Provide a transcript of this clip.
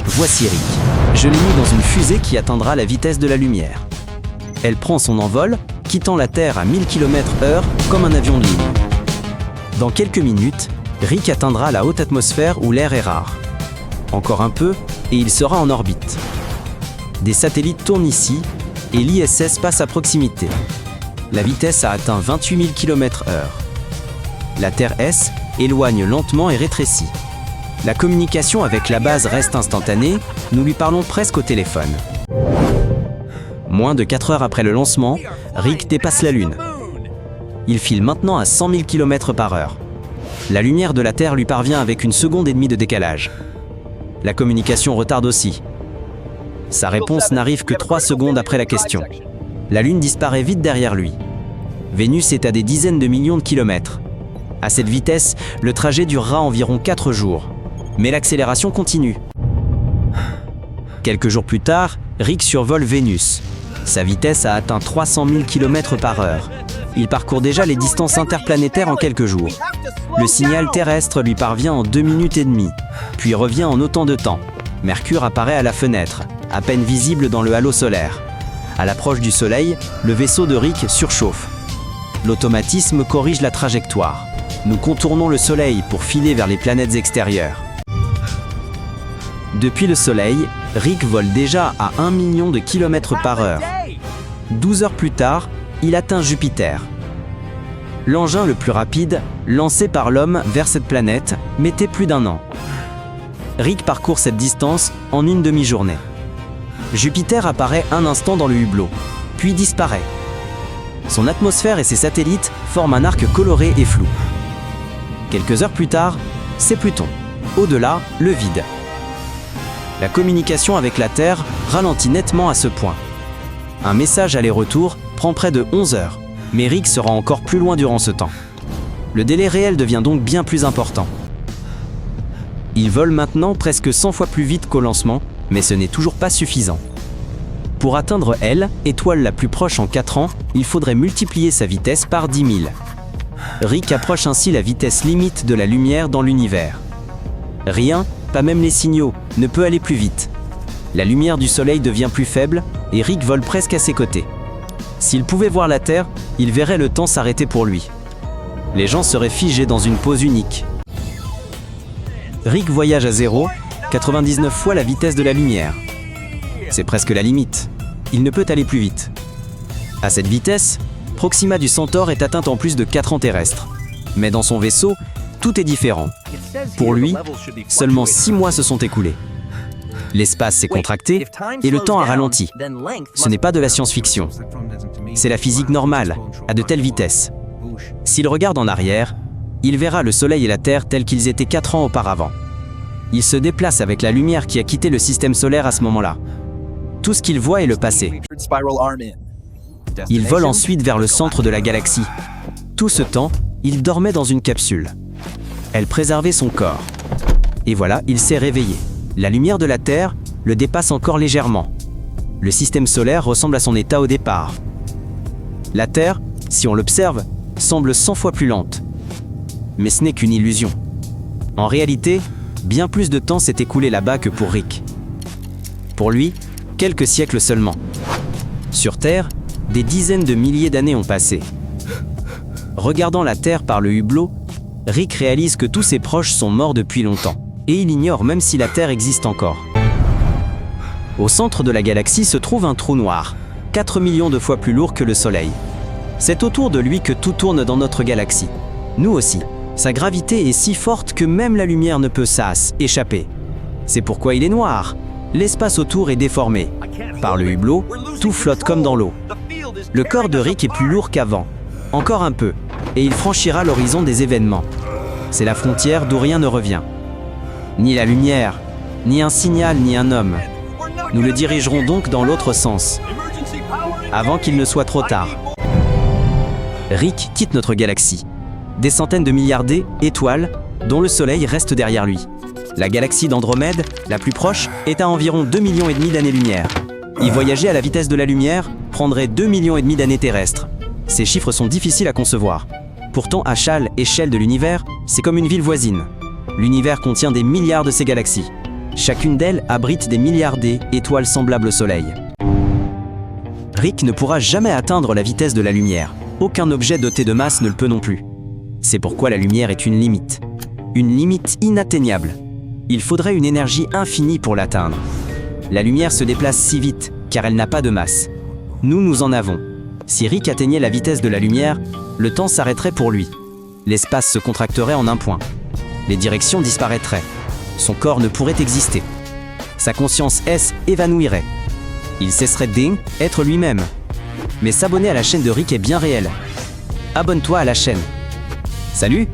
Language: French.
Voici Rick. Je l'ai mis dans une fusée qui atteindra la vitesse de la lumière. Elle prend son envol, quittant la Terre à 1000 km/h comme un avion de ligne. Dans quelques minutes, Rick atteindra la haute atmosphère où l'air est rare. Encore un peu, et il sera en orbite. Des satellites tournent ici, et l'ISS passe à proximité. La vitesse a atteint 28 000 km/h. La Terre S éloigne lentement et rétrécit. La communication avec la base reste instantanée, nous lui parlons presque au téléphone. Moins de 4 heures après le lancement, Rick dépasse la Lune. Il file maintenant à 100 000 km/h. La lumière de la Terre lui parvient avec 1,5 seconde de décalage. La communication retarde aussi. Sa réponse n'arrive que 3 secondes après la question. La Lune disparaît vite derrière lui. Vénus est à des dizaines de millions de kilomètres. À cette vitesse, le trajet durera environ 4 jours. Mais l'accélération continue. Quelques jours plus tard, Rick survole Vénus. Sa vitesse a atteint 300 000 km/h. Il parcourt déjà les distances interplanétaires en quelques jours. Le signal terrestre lui parvient en 2 minutes et demie, puis revient en autant de temps. Mercure apparaît à la fenêtre, à peine visible dans le halo solaire. À l'approche du Soleil, le vaisseau de Rick surchauffe. L'automatisme corrige la trajectoire. Nous contournons le Soleil pour filer vers les planètes extérieures. Depuis le Soleil, Rick vole déjà à 1 million de km/h. 12 heures plus tard, il atteint Jupiter. L'engin le plus rapide, lancé par l'homme vers cette planète, mettait plus d'1 an. Rick parcourt cette distance en une demi-journée. Jupiter apparaît un instant dans le hublot, puis disparaît. Son atmosphère et ses satellites forment un arc coloré et flou. Quelques heures plus tard, c'est Pluton. Au-delà, le vide. La communication avec la Terre ralentit nettement à ce point. Un message aller-retour prend près de 11 heures, mais Rick sera encore plus loin durant ce temps. Le délai réel devient donc bien plus important. Il vole maintenant presque 100 fois plus vite qu'au lancement, mais ce n'est toujours pas suffisant. Pour atteindre L, étoile la plus proche en 4 ans, il faudrait multiplier sa vitesse par 10 000. Rick approche ainsi la vitesse limite de la lumière dans l'univers. Rien, pas même les signaux, ne peut aller plus vite. La lumière du Soleil devient plus faible et Rick vole presque à ses côtés. S'il pouvait voir la Terre, il verrait le temps s'arrêter pour lui. Les gens seraient figés dans une pose unique. Rick voyage à 99 fois la vitesse de la lumière. C'est presque la limite. Il ne peut aller plus vite. À cette vitesse, Proxima du Centaure est atteinte en plus de 4 ans terrestres. Mais dans son vaisseau, tout est différent. Pour lui, seulement 6 mois se sont écoulés. L'espace s'est contracté et le temps a ralenti. Ce n'est pas de la science-fiction. C'est la physique normale, à de telles vitesses. S'il regarde en arrière, il verra le Soleil et la Terre tels qu'ils étaient 4 ans auparavant. Il se déplace avec la lumière qui a quitté le système solaire à ce moment-là. Tout ce qu'il voit est le passé. Il vole ensuite vers le centre de la galaxie. Tout ce temps, il dormait dans une capsule. Elle préservait son corps. Et voilà, il s'est réveillé. La lumière de la Terre le dépasse encore légèrement. Le système solaire ressemble à son état au départ. La Terre, si on l'observe, semble 100 fois plus lente. Mais ce n'est qu'une illusion. En réalité, bien plus de temps s'est écoulé là-bas que pour Rick. Pour lui, quelques siècles seulement. Sur Terre, des dizaines de milliers d'années ont passé. Regardant la Terre par le hublot, Rick réalise que tous ses proches sont morts depuis longtemps. Et il ignore même si la Terre existe encore. Au centre de la galaxie se trouve un trou noir, 4 millions de fois plus lourd que le Soleil. C'est autour de lui que tout tourne dans notre galaxie. Nous aussi. Sa gravité est si forte que même la lumière ne peut échapper. C'est pourquoi il est noir. L'espace autour est déformé. Par le hublot, tout flotte comme dans l'eau. Le corps de Rick est plus lourd qu'avant. Encore un peu, et il franchira l'horizon des événements. C'est la frontière d'où rien ne revient. Ni la lumière, ni un signal, ni un homme. Nous le dirigerons donc dans l'autre sens, avant qu'il ne soit trop tard. Rick quitte notre galaxie. Des centaines de milliards d'étoiles, dont le Soleil reste derrière lui. La galaxie d'Andromède, la plus proche, est à environ 2,5 millions d'années-lumière. Y voyager à la vitesse de la lumière prendrait 2,5 millions d'années terrestres. Ces chiffres sont difficiles à concevoir. Pourtant, à échelle de l'univers, c'est comme une ville voisine. L'univers contient des milliards de ces galaxies. Chacune d'elles abrite des milliards d'étoiles semblables au Soleil. Rick ne pourra jamais atteindre la vitesse de la lumière. Aucun objet doté de masse ne le peut non plus. C'est pourquoi la lumière est une limite. Une limite inatteignable. Il faudrait une énergie infinie pour l'atteindre. La lumière se déplace si vite, car elle n'a pas de masse. Nous en avons. Si Rick atteignait la vitesse de la lumière, le temps s'arrêterait pour lui. L'espace se contracterait en un point. Les directions disparaîtraient. Son corps ne pourrait exister. Sa conscience évanouirait. Il cesserait d'être lui-même. Mais s'abonner à la chaîne de Rick est bien réel. Abonne-toi à la chaîne. Salut!